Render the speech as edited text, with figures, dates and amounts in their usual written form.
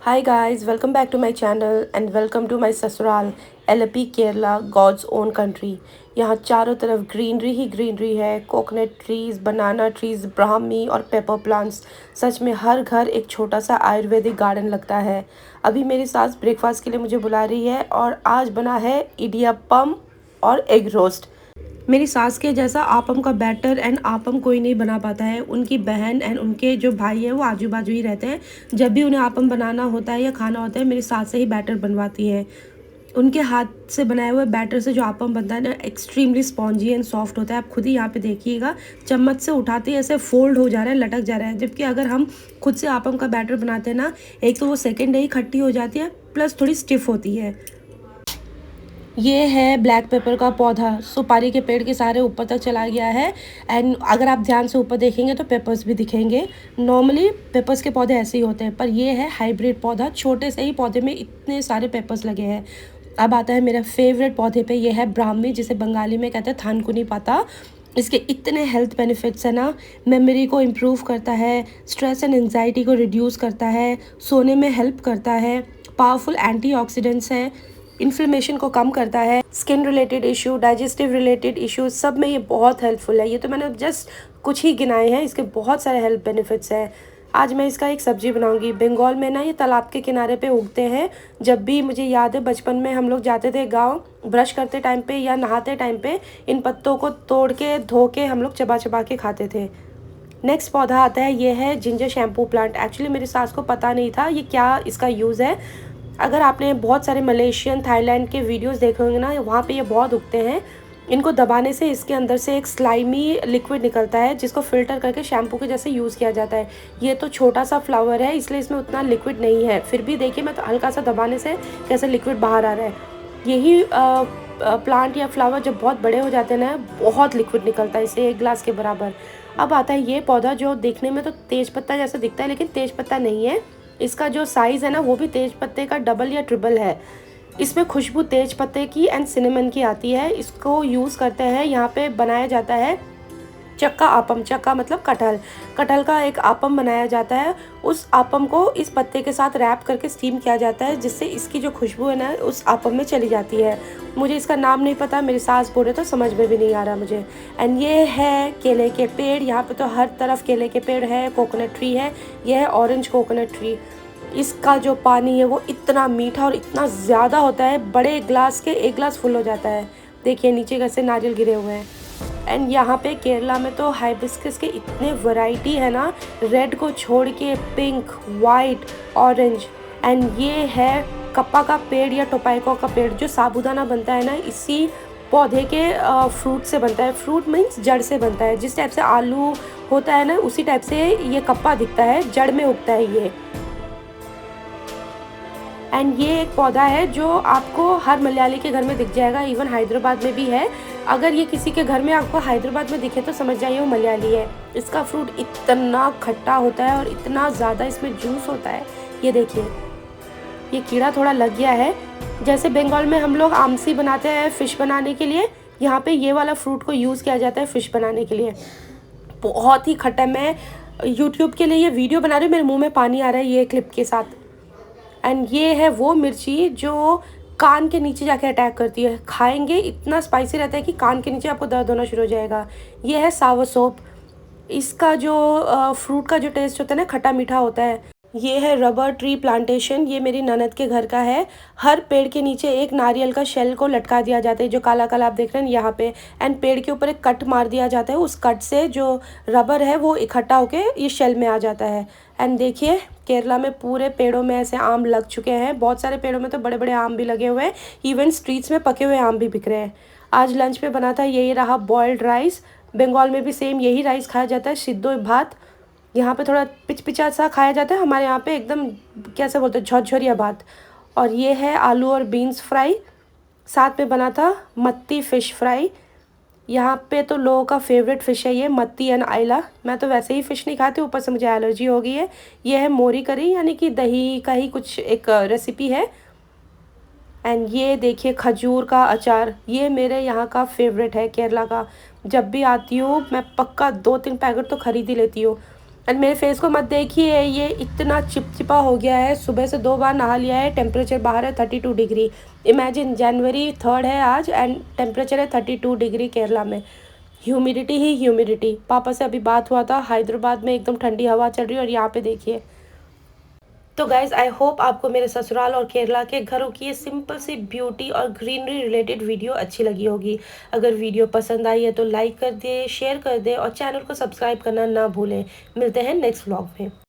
Hi guys, welcome back to my channel and welcome to my ससुराल एलपी Kerala God's own country. यहाँ चारों तरफ ग्रीनरी ही ग्रीनरी है। कोकोनट ट्रीज़, बनाना ट्रीज़, ब्राह्मी और पेपर प्लांट्स। सच में हर घर एक छोटा सा आयुर्वेदिक गार्डन लगता है। अभी मेरी सास ब्रेकफास्ट के लिए मुझे बुला रही है और आज बना है इडियाप्पम और एग रोस्ट। मेरी सास के जैसा आपम का बैटर एंड आपम कोई नहीं बना पाता है। उनकी बहन एंड उनके जो भाई हैं वो आजू बाजू ही रहते हैं। जब भी उन्हें आपम बनाना होता है या खाना होता है मेरी सास से ही बैटर बनवाती है। उनके हाथ से बनाए हुए बैटर से जो आपम बनता है ना, एक्सट्रीमली स्पॉन्जी एंड सॉफ्ट होता है। आप खुद ही यहाँ पे देखिएगा, चम्मच से उठाते ही ऐसे फोल्ड हो जा रहा है, लटक जा रहा है। जबकि अगर हम खुद से आपम का बैटर बनाते हैं ना, एक तो वो सेकेंड ही खट्टी हो जाती है, प्लस थोड़ी स्टिफ होती है। ये है ब्लैक पेपर का पौधा, सुपारी के पेड़ के सारे ऊपर तक चला गया है। एंड अगर आप ध्यान से ऊपर देखेंगे तो पेपर्स भी दिखेंगे। नॉर्मली पेपर्स के पौधे ऐसे ही होते हैं, पर ये है हाइब्रिड पौधा। छोटे से ही पौधे में इतने सारे पेपर्स लगे हैं। अब आता है मेरा फेवरेट पौधे पे, ये है ब्राह्मी, जिसे बंगाली में कहते हैं थानकुनी पाता। इसके इतने हेल्थ बेनिफिट्स हैं ना, मेमोरी को इम्प्रूव करता है, स्ट्रेस एंड एंजाइटी को रिड्यूस करता है, सोने में हेल्प करता है, पावरफुल एंटीऑक्सीडेंट्स है, इन्फ्लेमेशन को कम करता है, skin related issue, digestive related issues, सब में ये बहुत हेल्पफुल है। ये तो मैंने जस्ट कुछ ही गिनाए हैं, इसके बहुत सारे हेल्थ बेनिफिट्स हैं। आज मैं इसका एक सब्जी बनाऊंगी। बंगाल में ना ये तालाब के किनारे पे उगते हैं। जब भी मुझे याद है बचपन में हम लोग जाते थे गांव, ब्रश करते टाइम पे या नहाते टाइम पे इन पत्तों को तोड़ के धो के हम लोग चबा चबा के खाते थे। नेक्स्ट पौधा आता है, ये है जिंजर शैम्पू प्लांट। एक्चुअली मेरी सास को पता नहीं था ये क्या इसका यूज़ है। अगर आपने बहुत सारे मलेशियन, थाईलैंड के वीडियोस देखे होंगे ना, वहाँ पे ये बहुत उगते हैं। इनको दबाने से इसके अंदर से एक स्लाइमी लिक्विड निकलता है, जिसको फिल्टर करके शैम्पू के जैसे यूज़ किया जाता है। ये तो छोटा सा फ्लावर है, इसलिए इसमें उतना लिक्विड नहीं है। फिर भी देखिए, मैं तो हल्का सा दबाने से कैसे लिक्विड बाहर आ रहा है। यही प्लांट या फ्लावर जब बहुत बड़े हो जाते हैं ना, बहुत लिक्विड निकलता है इससे, एक गिलास के बराबर। अब आता है ये पौधा, जो देखने में तो तेज पत्ता जैसा दिखता है, लेकिन तेज पत्ता नहीं है। इसका जो साइज़ है ना, वो भी तेज पत्ते का डबल या ट्रिपल है। इसमें खुशबू तेज पत्ते की एंड सिनेमन की आती है। इसको यूज़ करते हैं, यहाँ पे बनाया जाता है चक्का आपम। चक्का मतलब कटहल। कटहल का एक आपम बनाया जाता है। उस आपम को इस पत्ते के साथ रैप करके स्टीम किया जाता है, जिससे इसकी जो खुशबू है ना, उस आपम में चली जाती है। मुझे इसका नाम नहीं पता, मेरी सास बोले तो समझ में भी नहीं आ रहा मुझे। एंड ये है केले के पेड़। यहाँ पे तो हर तरफ केले के पेड़ है। कोकोनट ट्री है, यह है ऑरेंज कोकोनट ट्री। इसका जो पानी है वो इतना मीठा और इतना ज़्यादा होता है, बड़े ग्लास के एक ग्लास फुल हो जाता है। देखिए नीचे कैसे नारियल गिरे हुए हैं। एंड यहाँ पे केरला में तो हाइबिस्कस के इतने वैरायटी है ना, रेड को छोड़ के पिंक, वाइट, ऑरेंज। एंड ये है कप्पा का पेड़ या टोपाइको का पेड़। जो साबूदाना बनता है ना, इसी पौधे के फ्रूट से बनता है। फ्रूट मीन्स जड़ से बनता है। जिस टाइप से आलू होता है ना, उसी टाइप से ये कप्पा दिखता है, जड़ में उगता है ये। एंड ये एक पौधा है जो आपको हर मलयाली के घर में दिख जाएगा, इवन हैदराबाद में भी है। अगर ये किसी के घर में आपको हैदराबाद में दिखे तो समझ जाइए वो मलयाली है। इसका फ्रूट इतना खट्टा होता है और इतना ज़्यादा इसमें जूस होता है। ये देखिए, ये कीड़ा थोड़ा लग गया है। जैसे बंगाल में हम लोग आमसी बनाते हैं फ़िश बनाने के लिए, यहाँ पे ये वाला फ्रूट को यूज़ किया जाता है फ़िश बनाने के लिए। बहुत ही खट्टा। मैं यूट्यूब के लिए ये वीडियो बना रही हूँ, मेरे मुँह में पानी आ रहा है ये क्लिप के साथ। एंड ये है वो मिर्ची जो कान के नीचे जाके अटैक करती है। खाएंगे इतना स्पाइसी रहता है कि कान के नीचे आपको दर्द होना शुरू हो जाएगा। ये है सावर सोप। इसका जो फ्रूट का जो टेस्ट होता है ना, खट्टा मीठा होता है। ये है रबर ट्री प्लांटेशन। ये मेरी ननद के घर का है। हर पेड़ के नीचे एक नारियल का शेल को लटका दिया जाता है, जो काला काला आप देख रहे हैं यहाँ पे। एंड पेड़ के ऊपर एक कट मार दिया जाता है। उस कट से जो रबर है वो इकट्ठा होके ये शेल में आ जाता है। एंड देखिए, केरला में पूरे पेड़ों में ऐसे आम लग चुके हैं। बहुत सारे पेड़ों में तो बड़े बड़े आम भी लगे हुए हैं। इवन स्ट्रीट्स में पके हुए आम भी बिक रहे हैं। आज लंच में बना था यही रहा, बॉइल्ड राइस। बंगाल में भी सेम यही राइस खाया जाता है, सिद्धो भात। यहाँ पे थोड़ा पिचपिचा सा खाया जाता है, हमारे यहाँ पे एकदम कैसे बोलते हैं, झोरझोरिया भात। और ये है आलू और बीन्स फ्राई। साथ में बना था मत्ती फ़िश फ्राई। यहाँ पे तो लोगों का फेवरेट फ़िश है ये, मत्ती एंड आइला। मैं तो वैसे ही फ़िश नहीं खाती, ऊपर से मुझे एलर्जी हो गई है। ये है मोरी करी, यानी कि दही का ही कुछ एक रेसिपी है। एंड ये देखिए खजूर का अचार। ये मेरे यहाँ का फेवरेट है केरला का। जब भी आती हूँ मैं पक्का 2-3 पैकेट तो ख़रीद ही लेती हूँ। एंड मेरे फेस को मत देखिए, ये इतना चिपचिपा हो गया है। सुबह से 2 बार नहा लिया है। टेम्परेचर बाहर है 32 डिग्री। इमेजिन जनवरी 3 है आज एंड टेम्परेचर है 32 डिग्री केरला में। ह्यूमिडिटी ही ह्यूमिडिटी। पापा से अभी बात हुआ था, हैदराबाद में एकदम ठंडी हवा चल रही है और यहाँ पे देखिए। तो गाइज़ आई होप आपको मेरे ससुराल और केरला के घरों की ये सिंपल सी ब्यूटी और ग्रीनरी रिलेटेड वीडियो अच्छी लगी होगी। अगर वीडियो पसंद आई है तो लाइक कर दे, शेयर कर दे और चैनल को सब्सक्राइब करना ना भूलें। मिलते हैं नेक्स्ट व्लॉग में।